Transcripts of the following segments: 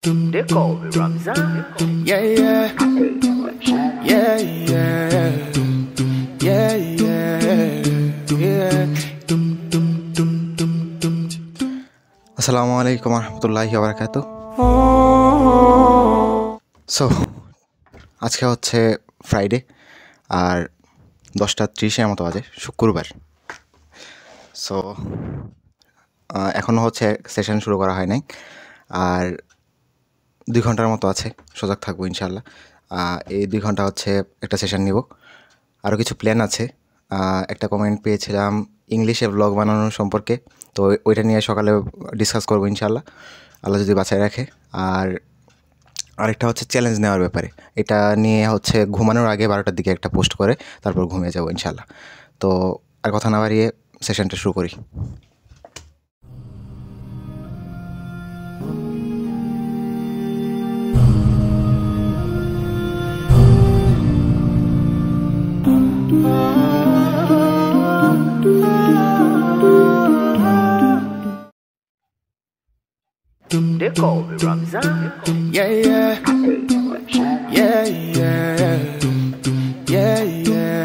They call me Ramzan. Yeah, yeah, yeah, yeah, yeah, yeah. আসসালামু আলাইকুম রহমতুল্লাহি ওয়া বারাকাতুহু। সো আজকে হচ্ছে ফ্রাইডে আর 10:30 মতো বাজে, শুক্রবার। সো এখনও হচ্ছে সেশন শুরু করা হয় নাই, আর 2 ঘন্টার মতো আছে, সজাগ থাকবো ইনশাল্লাহ। এই 2 ঘন্টা হচ্ছে একটা সেশন নিব। আরও কিছু প্ল্যান আছে। একটা কমেন্ট পেয়েছিলাম ইংলিশে ব্লগ বানানোর সম্পর্কে, তো ওইটা নিয়ে সকালে ডিসকাস করবো ইনশাল্লাহ, আল্লাহ যদি বাঁচায় রাখে। আর আরেকটা হচ্ছে চ্যালেঞ্জ নেওয়ার ব্যাপারে, এটা নিয়ে হচ্ছে ঘুমানোর আগে 12টার দিকে একটা পোস্ট করে তারপর ঘুমিয়ে যাবো ইনশাল্লাহ। তো আর কথা না বাড়িয়ে সেশনটা শুরু করি। They call me Ramzan. Yeah, yeah, yeah, yeah, yeah,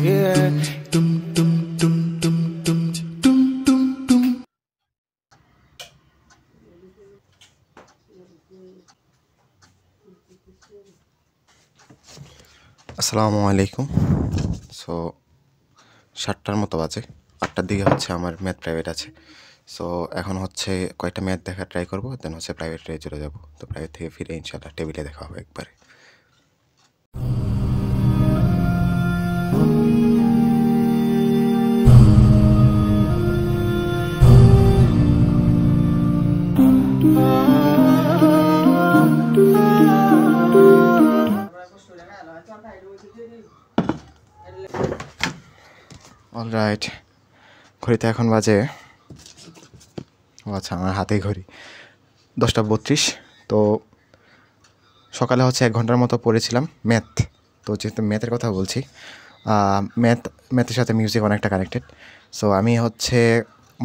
yeah. আসসালামু আলাইকুম। সো 7টার মতো বাজে, 8টার দিকে হচ্ছে আমার ম্যাথ প্রাইভেট আছে। সো এখন হচ্ছে কয়েকটা ম্যাথ দেখা ট্রাই করবো, দেন হচ্ছে প্রাইভেটে চলে যাবো। তো প্রাইভেট থেকে ফিরে ইনশাল্লাহ টেবিলে দেখা হবে একবারে। অলরাইট, ঘড়িতে এখন বাজে, ও আচ্ছা আমার হাতে ঘড়ি, 10:32। তো সকালে হচ্ছে 1 ঘন্টার মতো পড়েছিলাম ম্যাথ। তো যেহেতু ম্যাথের কথা বলছি, ম্যাথের সাথে মিউজিক অনেকটা কানেক্টেড। সো আমি হচ্ছে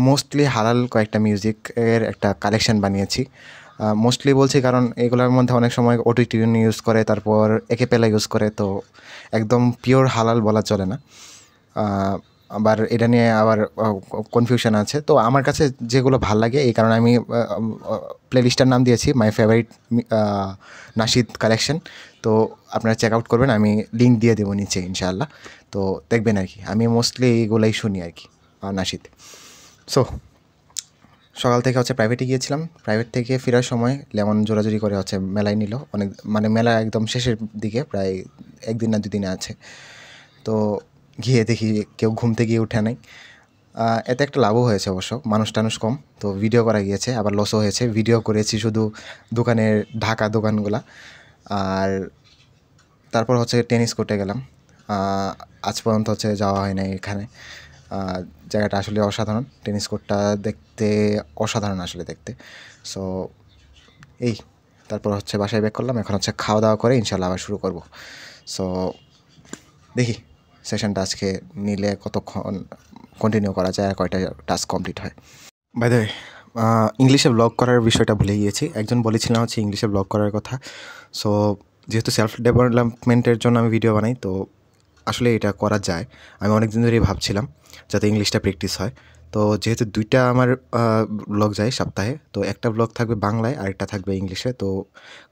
মোস্টলি হালাল কয়েকটা মিউজিকের একটা কালেকশন বানিয়েছি। মোস্টলি বলছি কারণ এগুলোর মধ্যে অনেক সময় অটোটিউন ইউজ করে, তারপর একেপেলা ইউজ করে, তো একদম পিওর হালাল বলা চলে না। আবার এটা নিয়ে আবার কনফিউশন আছে। তো আমার কাছে যেগুলো ভাল লাগে, এই কারণে আমি প্লেলিস্টের নাম দিয়েছি মাই ফেভারিট নাশিদ কালেকশন। তো আপনারা চেক আউট করবেন, আমি লিঙ্ক দিয়ে দেবো নিচে ইনশাআল্লাহ। তো দেখবেন আর কি, আমি মোস্টলি এইগুলাই শুনি আর কি, নাশিদ। সো সকাল থেকে হচ্ছে প্রাইভেটে গিয়েছিলাম, প্রাইভেট থেকে ফেরার সময় লেমন জোরাজুরি করে হচ্ছে মেলায় নিল অনেক, মানে মেলা একদম শেষের দিকে, প্রায় 1 দিন না 2 দিনে আছে। তো গিয়ে দেখি কেউ ঘুম থেকে গিয়ে উঠে নাই। এতে একটা লাভও হয়েছে অবশ্য, মানুষ টানুষ কম, তো ভিডিও করা গিয়েছে, আবার লসও হয়েছে। ভিডিও করেছি শুধু দোকানের ঢাকা দোকানগুলা। আর তারপর হচ্ছে টেনিস কোর্টে গেলাম। আজ পর্যন্ত হচ্ছে যাওয়া হয় নাই এখানে। জায়গাটা আসলে অসাধারণ, টেনিস কোর্টটা দেখতে অসাধারণ আসলে দেখতে। সো এই তারপর হচ্ছে বাসায় ব্যাক করলাম, এখন হচ্ছে খাওয়া দাওয়া করে ইনশাল্লাহ আবার শুরু করব। সো দেখি সেশনটা আজকে নিলে কতক্ষণ কন্টিনিউ করা যায় আর কয়টা টাস্ক কমপ্লিট হয়। বাই দ্য ওয়ে, ইংলিশে ব্লগ করার বিষয়টা ভুলে গিয়েছি। একজন বলেছিলাম হচ্ছে ইংলিশে ব্লগ করার কথা। সো যেহেতু সেলফ ডেভেলপমেন্টের জন্য আমি ভিডিও বানাই, তো আসলে এটা করা যায়। আমি অনেক দিন ধরেই ভাবছিলাম যাতে ইংলিশটা প্র্যাকটিস হয়। তো যেহেতু 2টা আমার ব্লগ যায় সপ্তাহে, তো একটা ব্লগ থাকবে বাংলায় আর একটা থাকবে ইংলিশে। তো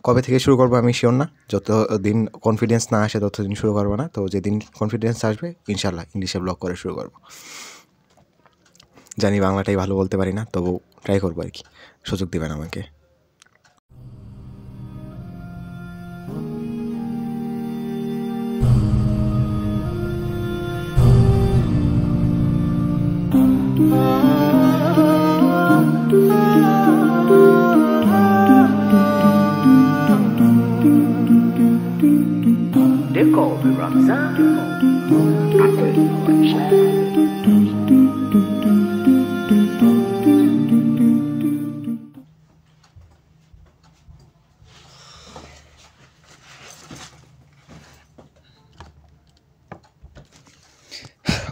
কবে থেকে শুরু করবো আমি শিওর না, যতদিন কনফিডেন্স না আসে ততদিন শুরু করবো না। তো যেদিন কনফিডেন্স আসবে ইনশাল্লাহ ইংলিশে ব্লগ করে শুরু করবো। জানি বাংলাটাই ভালো বলতে পারি না, তবু ট্রাই করবো আর কি, সুযোগ দেবেন আমাকে। They call me Ramzan.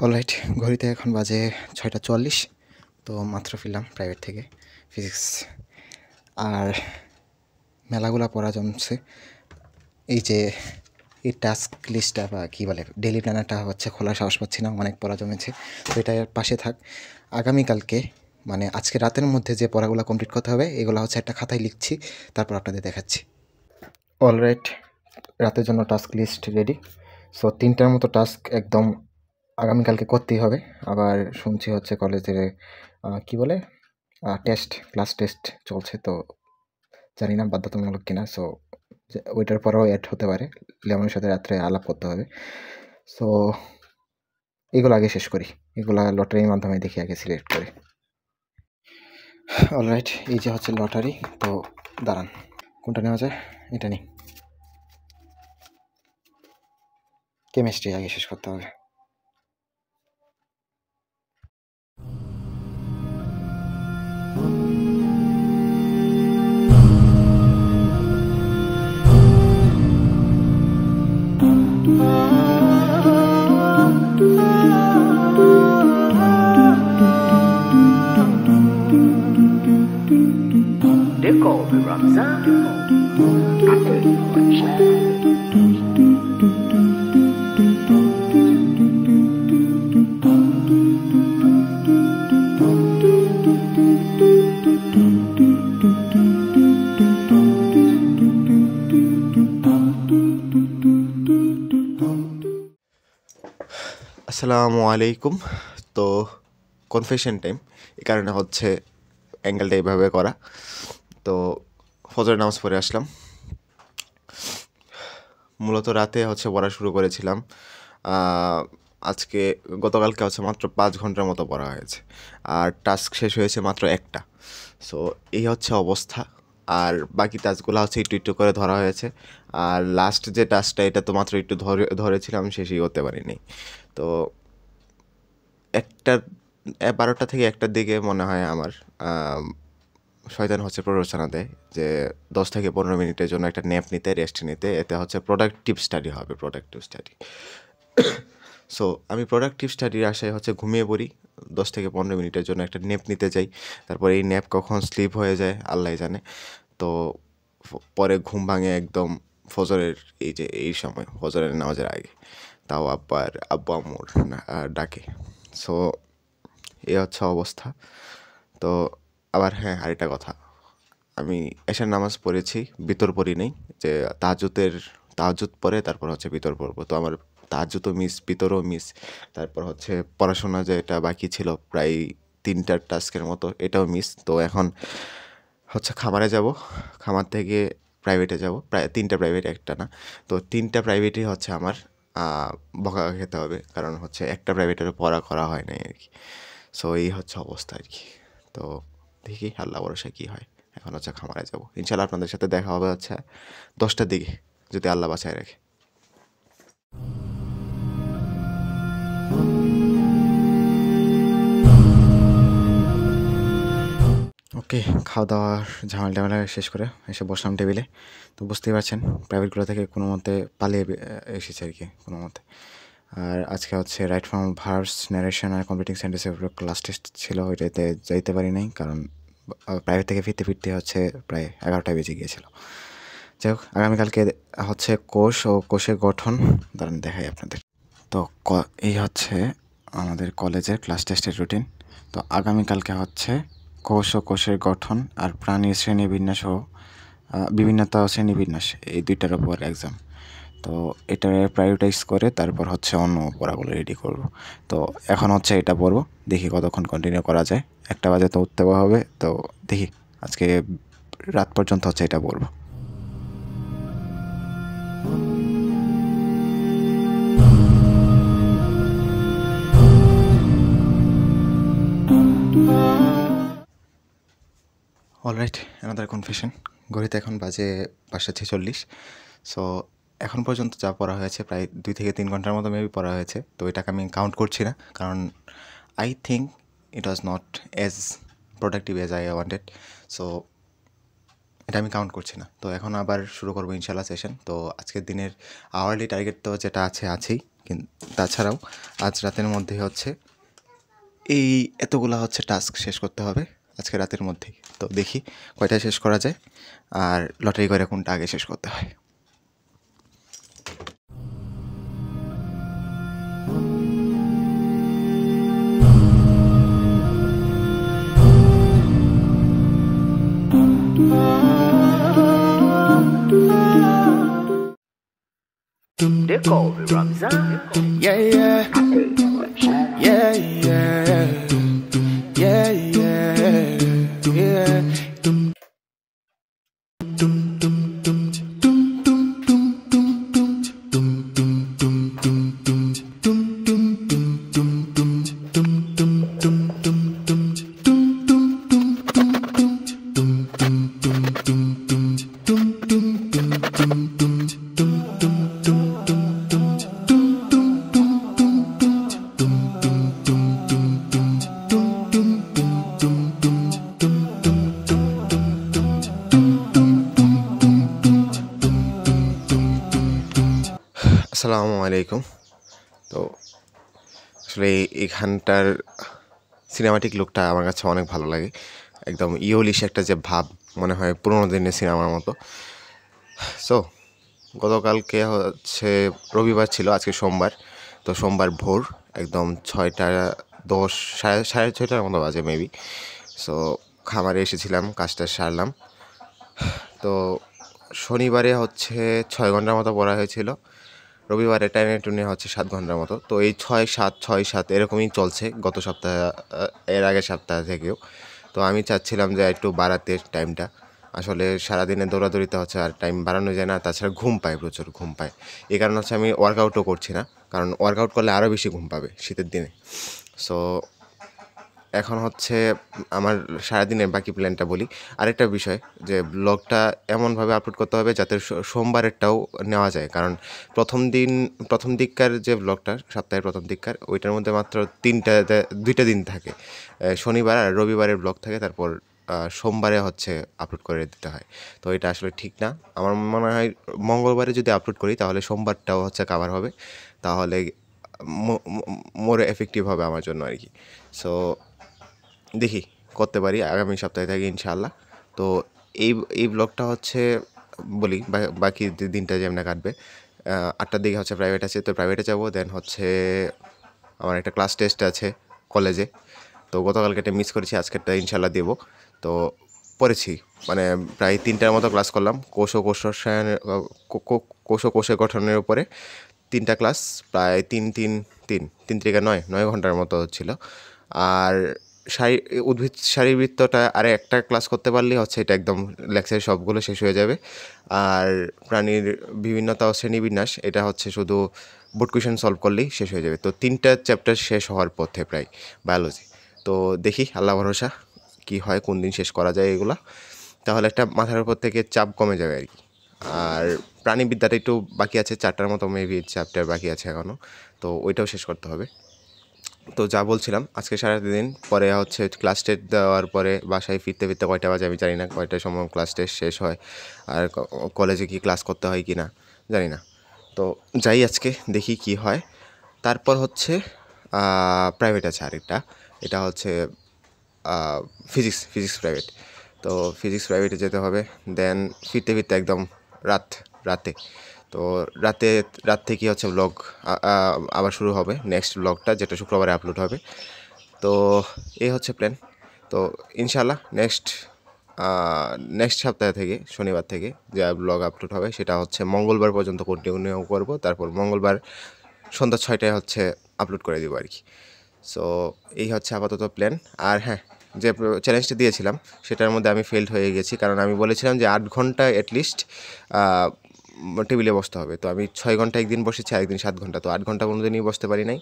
Alright, ঘড়িতে এখন বাজে 6:44। তো মাত্র ফিরলাম প্রাইভেট থেকে ফিজিক্স। আর মেলাগুলা পড়া জমছে। এই যে এই টাস্ক লিস্টটা বা কী বলে ডেলি প্ল্যানারটা হচ্ছে খোলার সাহস পাচ্ছি না, অনেক পড়া জমেছে। তো এটা পাশে থাক। আগামীকালকে মানে আজকে রাতের মধ্যে যে পড়াগুলো কমপ্লিট করতে হবে এগুলো হচ্ছে একটা খাতায় লিখছি, তারপর আপনাদের দেখাচ্ছি। অলরাইট, রাতের জন্য টাস্ক লিস্ট রেডি। সো 3টার মতো টাস্ক একদম আগামীকালকে করতেই হবে। আবার শুনছি হচ্ছে কলেজে কি বলে ক্লাস টেস্ট চলছে, তো জানি না বাধ্যতামূলক কিনা। সো ওইটার পরেও অ্যাড হতে পারে, লেমনের সাথে রাত্রে আলাপ করতে হবে। সো এগুলো আগে শেষ করি, এগুলো লটারির মাধ্যমে দেখি আগে সিলেক্ট করি। অলরাইট, এই যে হচ্ছে লটারি। তো দাঁড়ান, কোনটা নেওয়া যায়? এটা নিই। কেমিস্ট্রি আগে শেষ করতে হবে। They call me Ramzan. I tell you what, আসসালামু আলাইকুম। তো কনফেশন টাইম, এই কারণে হচ্ছে অ্যাঙ্গেলটা এইভাবে করা। তো ফজরের নামাজ পড়ে আসলাম। মূলত রাতে হচ্ছে পড়া শুরু করেছিলাম। আজকে গতকালকে হচ্ছে মাত্র 5 ঘন্টার মতো পড়া হয়েছে, আর টাস্ক শেষ হয়েছে মাত্র একটা। সো এই হচ্ছে অবস্থা। আর বাকি টাস্কগুলো হচ্ছে একটু একটু করে ধরা হয়েছে। আর লাস্ট যে টাস্কটা, এটা তো মাত্র একটু ধরেছিলাম, শেষই করতে পারিনি। তো 12টা থেকে 1টার দিকে মনে হয় আমার শয়তান হচ্ছে প্ররোচনা দেয় যে 10 থেকে 15 মিনিটের জন্য একটা ন্যাপ নিতে, রেস্ট নিতে। এতে হচ্ছে প্রোডাক্টিভ স্টাডি হবে, প্রোডাক্টিভ স্টাডি। সো আমি প্রোডাক্টিভ স্টাডির আশায় হচ্ছে ঘুমিয়ে পড়ি। 10 থেকে 15 মিনিটের জন্য একটা ন্যাপ নিতে যাই। তারপর এই ন্যাপ কখন স্লিপ হয়ে যায় আল্লাহ জানে। তো পরে ঘুম ভাঙে একদম ফজরের এই সময়, ফজরের নামাজের আগে। তাও আব্বু আম্মুর ডাকে। সো এই হচ্ছে অবস্থা। তো আবার হ্যাঁ, আরেকটা কথা, আমি এশার নামাজ পড়েছি, ভিতর পড়ি নেই। যে তাহাজ্জুদ পড়ে তারপর হচ্ছে ভিতর পড়বো। তো আমার তাহাজ্জুদও মিস, ভিতরও মিস। তারপর হচ্ছে পড়াশোনা যে এটা বাকি ছিল প্রায় 3টার টাস্কের মতো, এটাও মিস। তো এখন হচ্ছে খামারে যাব, খামার থেকে প্রাইভেটে যাব, প্রায় 3টা প্রাইভেট, একটা না। তো 3টা প্রাইভেটই হচ্ছে আমার বকা খেতে হবে, কারণ হচ্ছে একটা প্রাইভেটের পড়া করা হয় নাই আর কি। সো এই হচ্ছে অবস্থা আর কি। তো দেখি আল্লাহ ভরসা কী হয়। এখন হচ্ছে খামারে যাব, ইনশাল্লাহ আপনাদের সাথে দেখা হবে হচ্ছে 10টার দিকে, যদি আল্লাহ বাঁচায় রাখে। ওকে, খাওয়া দাওয়ার ঝামেলা শেষ করে এসে বসলাম টেবিলে। তো বুঝতেই পারছেন প্রাইভেটগুলো থেকে কোনো মতে পালিয়ে এসেছে আর কি, কোনো মতে। আর আজকে হচ্ছে রাইট ফ্রম ভার্বস, ন্যারেশন আর কমপ্লিটিং সেন্টেন্সের উপর ক্লাস টেস্ট ছিল, ওইটাতে যাইতে পারি নাই, কারণ প্রাইভেট থেকে ফিরতে হচ্ছে প্রায় 11টা বেজে গিয়েছিল। যাই হোক, আগামীকালকে হচ্ছে কোষ ও কোষের গঠন, দাঁড়ান দেখাই আপনাদের। তো এই হচ্ছে আমাদের কলেজের ক্লাস টেস্টের রুটিন। তো আগামীকালকে হচ্ছে কোষ ও কোষের গঠন আর প্রাণীর শ্রেণীবিন্যাস ও বিভিন্নতা ও শ্রেণীবিন্যাস, এই 2টার উপর এক্সাম। তো এটা প্রায়োরিটাইজ করে তারপর হচ্ছে অন্য পড়াগুলো রেডি করব। তো এখন হচ্ছে এটা পড়বো, দেখি কতক্ষণ কন্টিনিউ করা যায়। 1টা বাজে তো উঠতে হবে, তো দেখি আজকে রাত পর্যন্ত হচ্ছে এটা পড়বো। Alright, another confession. ঘড়িতে এখন বাজে 5:46। সো এখন পর্যন্ত যা পড়া হয়েছে প্রায় 2 থেকে 3 ঘন্টার মতো মেবি পড়া হয়েছে। তো এটাকে আমি কাউন্ট করছি না, কারণ I think it was not as productive as I wanted. So এটা আমি কাউন্ট করছি না। তো এখন আবার শুরু করবো ইনশাল্লাহ সেশন। তো আজকের দিনের আওয়ারলি টার্গেট তো যেটা আছেই, কিন্তু তাছাড়াও আজ রাতের মধ্যে হচ্ছে এই এতগুলা হচ্ছে টাস্ক শেষ করতে হবে। আজকে রাতের মধ্যেই। তো দেখি কয়টায় শেষ করা যায় আর লটারি করে কোনটা আগে শেষ করতে হয়। They call me Ramzan. Yeah, yeah, yeah, yeah, yeah, yeah, yeah. আসসালামু আলাইকুম। তো আসলে এইখানটার সিনেমাটিক লুকটা আমার কাছে অনেক ভালো লাগে। একদম ইয়োলিশ একটা যে ভাব, মনে হয় পুরোনো দিনের সিনেমার মতো। সো গতকালকে হচ্ছে রবিবার ছিল, আজকে সোমবার। তো সোমবার ভোর একদম 6:10 সাড়ে 6টার মতো বাজে মেবি। সো খামারে এসেছিলাম, কাজটা সারলাম। তো শনিবারে হচ্ছে 6 ঘন্টার মতো পড়া হয়েছিল, রবিবারে টাইনে টুনে হচ্ছে 7 ঘন্টার মতো। তো এই 6-7 এরকমই চলছে গত সপ্তাহ, এর আগের সপ্তাহ থেকেও। তো আমি চাচ্ছিলাম যে একটু বাড়াতে টাইমটা। আসলে সারাদিনে দৌড়াদৌড়িতে হচ্ছে আর টাইম বাড়ানো যায় না, তাছাড়া ঘুম পায়, প্রচুর ঘুম পায়। এই কারণে হচ্ছে আমি ওয়ার্কআউটও করছি না, কারণ ওয়ার্কআউট করলে আরও বেশি ঘুম পাবে শীতের দিনে। সো এখন হচ্ছে আমার সারাদিনের বাকি প্ল্যানটা বলি। আরেকটা বিষয় যে ব্লগটা এমনভাবে আপলোড করতে হবে যাতে সোমবারেরটাও নেওয়া যায়, কারণ প্রথম দিককার যে ব্লগটা, সপ্তাহের প্রথম দিককার, ওইটার মধ্যে মাত্র 2টা দিন থাকে, শনিবার আর রবিবারের ব্লগ থাকে, তারপর সোমবারে হচ্ছে আপলোড করে দিতে হয়। তো এটা আসলে ঠিক না। আমার মনে হয় মঙ্গলবারে যদি আপলোড করি তাহলে সোমবারটাও হচ্ছে কাভার হবে, তাহলে মোর এফেক্টিভ হবে আমার জন্য আর কি। সো দেখি করতে পারি আগামী সপ্তাহে থেকে ইনশাআল্লাহ। তো এই ব্লগটা হচ্ছে বলি বাকি দিনটা যেমন কাটবে। 8টার দিকে হচ্ছে প্রাইভেট আছে, তো প্রাইভেটে যাবো। দেন হচ্ছে আমার একটা ক্লাস টেস্ট আছে কলেজে। তো গতকালকেটা মিস করেছি, আজকেরটা ইনশাআল্লাহ দেবো। তো পড়েছি, মানে প্রায় 3টার মতো ক্লাস করলাম। কোষ ও কোষের গঠনের উপরে 3টা ক্লাস, প্রায় 3 ঘন্টার মতো ছিল। আর উদ্ভিদ শারীরবৃত্তটা আরে একটা ক্লাস করতে পারলেই হচ্ছে এটা একদম লেকচারের সবগুলো শেষ হয়ে যাবে। আর প্রাণীর বিভিন্নতা ও শ্রেণীবিন্যাস, এটা হচ্ছে শুধু বোর্ড কোয়েশন সলভ করলেই শেষ হয়ে যাবে। তো 3টা চ্যাপ্টার শেষ হওয়ার পথে প্রায় বায়োলজি। তো দেখি আল্লাহ ভরসা কি হয়, কোন দিন শেষ করা যায় এগুলা, তাহলে একটা মাথার উপর থেকে চাপ কমে যাবে আর কি। আর প্রাণীবিদ্যাটা একটু বাকি আছে, 4টার মতো মেবি চ্যাপ্টার বাকি আছে এখনও, তো ওইটাও শেষ করতে হবে। তো যা বলছিলাম, আজকে সারাদিন পরে হচ্ছে ক্লাস টেস্ট দেওয়ার পরে বাসায় ফিরতে কয়টা বাজে আমি জানি না, কয়টার সময় ক্লাস টেস্ট শেষ হয়, আর কলেজে কি ক্লাস করতে হয় কি না জানি না। তো যাই আজকে দেখি কি হয়। তারপর হচ্ছে প্রাইভেট আছে আরেকটা, এটা হচ্ছে ফিজিক্স প্রাইভেট। তো ফিজিক্স প্রাইভেটে যেতে হবে। দেন ফিরতে একদম রাতে। তো রাত থেকে হচ্ছে ব্লগ আবার শুরু হবে, নেক্সট ব্লগটা, যেটা শুক্রবারে আপলোড হবে। তো এই হচ্ছে প্ল্যান। তো ইনশাআল্লাহ নেক্সট সপ্তাহ থেকে, শনিবার থেকে যা ব্লগ আপলোড হবে সেটা হচ্ছে মঙ্গলবার পর্যন্ত কন্টিনিউ করব। তারপর মঙ্গলবার সন্ধ্যা 6টায় হচ্ছে আপলোড করে দেবো আর কি। সো এই হচ্ছে আপাতত প্ল্যান। আর হ্যাঁ, যে চ্যালেঞ্জটা দিয়েছিলাম সেটার মধ্যে আমি ফেলড হয়ে গেছি, কারণ আমি বলেছিলাম যে 8 ঘন্টা অ্যাটলিস্ট টেবিলে বসতে হবে। তো আমি 6 ঘন্টা একদিন বসেছি, একদিন 7 ঘন্টা, তো 8 ঘন্টা কোনো দিনই বসতে পারি নাই।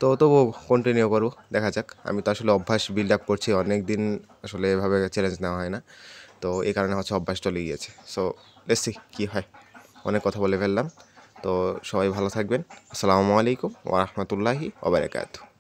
তো তবুও কন্টিনিউ করবো, দেখা যাক। আমি তো আসলে অভ্যাস বিল্ড আপ করছি, অনেক দিন আসলে এভাবে চ্যালেঞ্জ নেওয়া হয় না, তো এই কারণে হচ্ছে অভ্যাস চলে গিয়েছে। সো লেটস সি কী হয়। অনেক কথা বলে ফেললাম। তো সবাই ভালো থাকবেন। আসসালামু আলাইকুম ওয়া রাহমাতুল্লাহি ওয়া বারাকাতুহু।